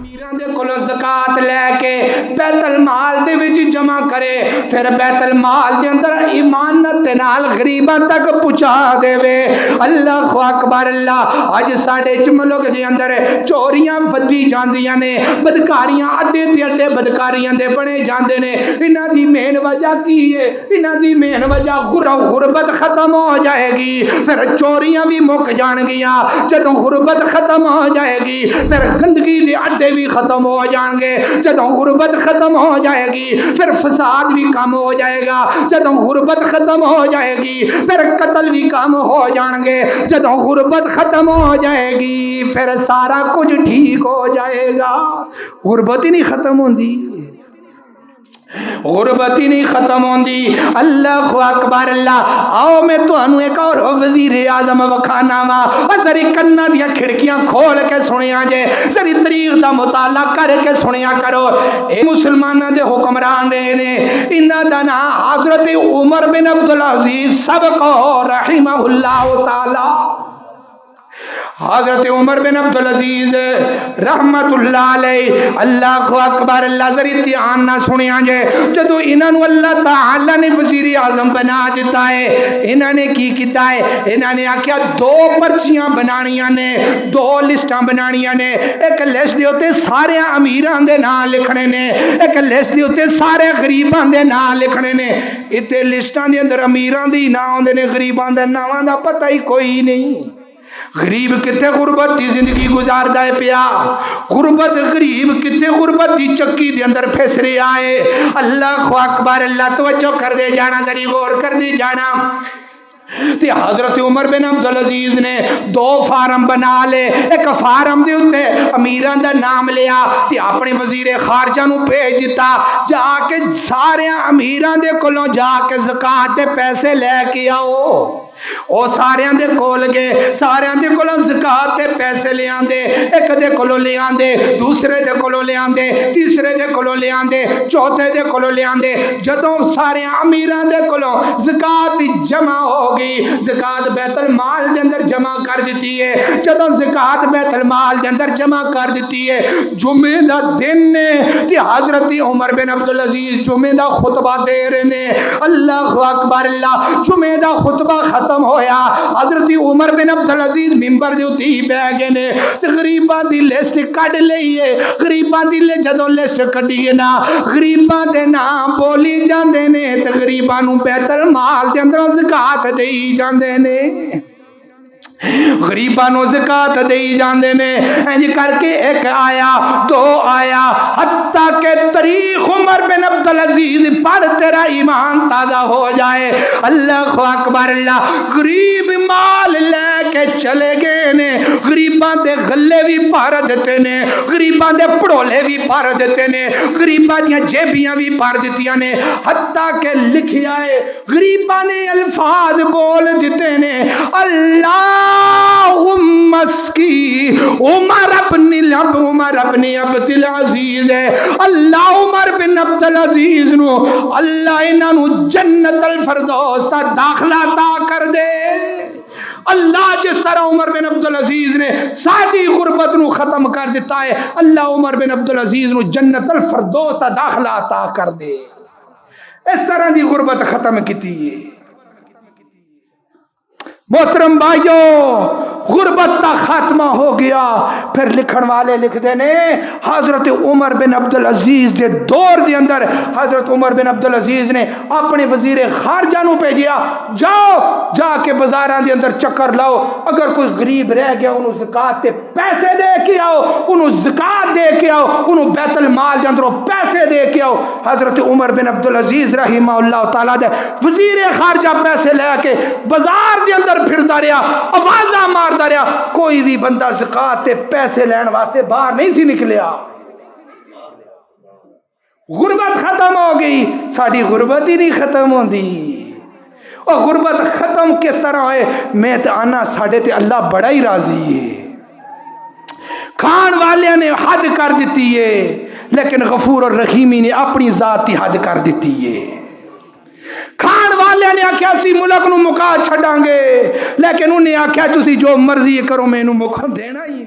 امیراں دے کولوں زکات لے کے بیت المال دے وچ جمع کرے، پھر بیت المال دے اندر ایمانت نال غریباں تک پہنچا دے وے۔ اللہ اکبر اللہ۔ اج ساڈے ملک دے اندر چوریاں ودی جاندیاں نے، بدکاریاں اڈے تے اڈے بدکاریاں دے بنے جاندے نے۔ انہاں دی مین وجہ کی ہے؟ انہاں دی مین وجہ غربت ختم ہو جائے گی، پھر چوریاں بھی مک جان گیاں۔ جدوں غربت ختم ہو جائے گی پھر گندگی دے اڈے بھی ختم ہو جان گے۔ جدوں غربت ختم ہو جائے گی پھر فساد بھی کم ہو جائے گا۔ جدوں غربت ختم ہو جائے گی پھر قتل بھی کم ہو جان گے۔ جدوں غربت ختم ہو جائے گی پھر سارا کچھ ٹھیک ہو جائے گا۔ غربت ہی نہیں ختم ہوندی، غربت ہی نہیں ختم ہوندی۔ اللہ اکبر اللہ۔ آؤ میں تانوں ایک اور وزیر اعظم وکھانا وا، ذری کنا دیاں کھڑکیاں کھول کے سنیا جے، ذری تاریخ دا مطالعہ کر کے سنیا کرو۔ اے مسلماناں دے حکمران رہے نے، انہاں دا نام حضرت عمر بن عبدالعزیز سبق رحمہ اللہ تعالی۔ حضرت عمر بن عبدالعزیز رحمت اللہ علیہ، اللہ اکبر اللہ۔ ذری دھیان نہ سنیا جے، جدو انہاں نو اللہ تعالی نے وزیر اعظم بنا دیتا ہے، انہاں نے کی کیتا ہے؟ انہاں نے آکھیا دو پرچیاں بنانیاں نے، دو لسٹاں بنانیاں نے۔ ایک لسٹ دے اوتے سارے امیراں دے نام لکھنے نے، ایک لسٹ دے اوتے سارے غریباں دے نام لکھنے نے۔ ایتھے لسٹاں دے اندر امیراں دی نام ہوندے نے، غریباں دے ناماں دا پتہ ہی کوئی نہیں۔ غریب کتے غربت دی زندگی گزاردا ہے پیا، غربت غریب کتے غربت دی چکی دے اندر پھس رہا ہے۔ اللہ اکبر اللہ۔ توجہ کر دے جانا، ذری غور کر دے جانا۔ تے حضرت عمر بن عبدالعزیز نے دو فارم بنا لے، ایک فارم دے اوتے امیراں دا نام لیا تے اپنے وزیر خارجہ نو بھیج دیتا، جا کے سارے امیراں دے کولوں جا کے زکات دے پیسے لے کے آؤ۔ او سارے دے کول گئے، سارے دے کولوں زکات دے پیسے لے آندے، ایک دے کولوں لے آندے، دوسرے دے کولوں لے آندے، تیسرے دے کولوں لے آندے، چوتھے دے کولوں لے آندے۔ جدوں سارے امیراں دے کولوں زکات جمع ہو گئی، زکات بیت المال دے اندر جمع کر دیتی ہے۔ جدوں زکات بیت المال دے اندر جمع کر دیتی ہے، جمعے دا دن نے تے حضرت عمر بن عبدالعزیز جمعے دا خطبہ دے رہے نے۔ اللہ اکبر اللہ۔ جمعے دا خطبہ ختم ہویا، حضرت عمر بن عبدالعزیز ممبر دے اُتے ہی بیٹھ گئے نے تے غریباں دی لسٹ کڈ لئی ہے۔ غریباں دی جدوں لسٹ کڈی ہے نا، غریباں دے نام بولی جاندے نے تے غریباں نوں بیت المال دے اندر زکات دئی جاندے نے، غریباں نوں زکات دئی جاندے نے۔ انج کر کے ایک آیا، دو آیا، حتیٰ کہ تاریخ عمر بن عبدالعزیز پڑھ تیرا ایمان تازہ ہو جائے۔ اللہ اکبر اللہ۔ غریب مال لے کے چلے گئے نے، غریباں دے غلے بھی بھر دیتے نے، غریباں دے پڑولے بھی بھر دیتے نے، غریباں دیاں جیبیاں بھی بھر دیتیاں نے۔ حتیٰ کہ لکھیا ہے، غریباں نے الفاظ بول دیتے نے، اللہم اسکی عمر ابن عبدالعزیز ہے۔ اللہ عمر بن عبدالعزیز نو اللہ انہاں نو جنت الفردوس دا داخلہ عطا کر دے۔ اللہ جس طرح عمر بن عبدالعزیز نے ساری غربت نو ختم کر دیتا ہے، اللہ عمر بن عبدالعزیز نو جنت الفردوس دا داخلہ عطا کر دے۔ اس طرح دی غربت ختم کیتی ہے۔ محترم بھائیو، غربت کا خاتمہ ہو گیا۔ پھر لکھن والے لکھ دینے، حضرت عمر بن عبدالعزیز دے دور دے اندر حضرت عمر بن عبدالعزیز نے اپنے وزیر خارجہ نو بھیجیا، جاؤ جا کے بازاراں دے اندر چکر لاؤ، اگر کوئی غریب رہ گیا انہوں زکات تے پیسے دے کے آؤ، انہوں زکات دے کے آؤ، انہوں بیت المال دے اندروں پیسے دے کے آؤ۔ حضرت عمر بن عبدالعزیز رحمہ اللہ تعالیٰ دے وزیر خارجہ پیسے لے کے بازار دے اندر پھردا رہا، آوازاں ماردا رہا، کوئی بھی بندہ زکات تے پیسے لین واسطے باہر نہیں سی نکلیا۔ غربت ختم ہو گئی، ساری غربت ہی نہیں ختم ہوندی۔ اور غربت ختم کس طرح ہوئے؟ میں تے آنا ساڈے تے اللہ بڑا ہی راضی ہے۔ کھان والے نے حد کر دیتی ہے، لیکن غفور اور رحیمی نے اپنی ذاتی حد کر دیتی ہے۔ کھان والے نے آکھیا سی ملک نو مکا چھڈاں گے، لیکن انہیں آکھیا تسی جو مرضی کرو مینوں مکھ دینا ہی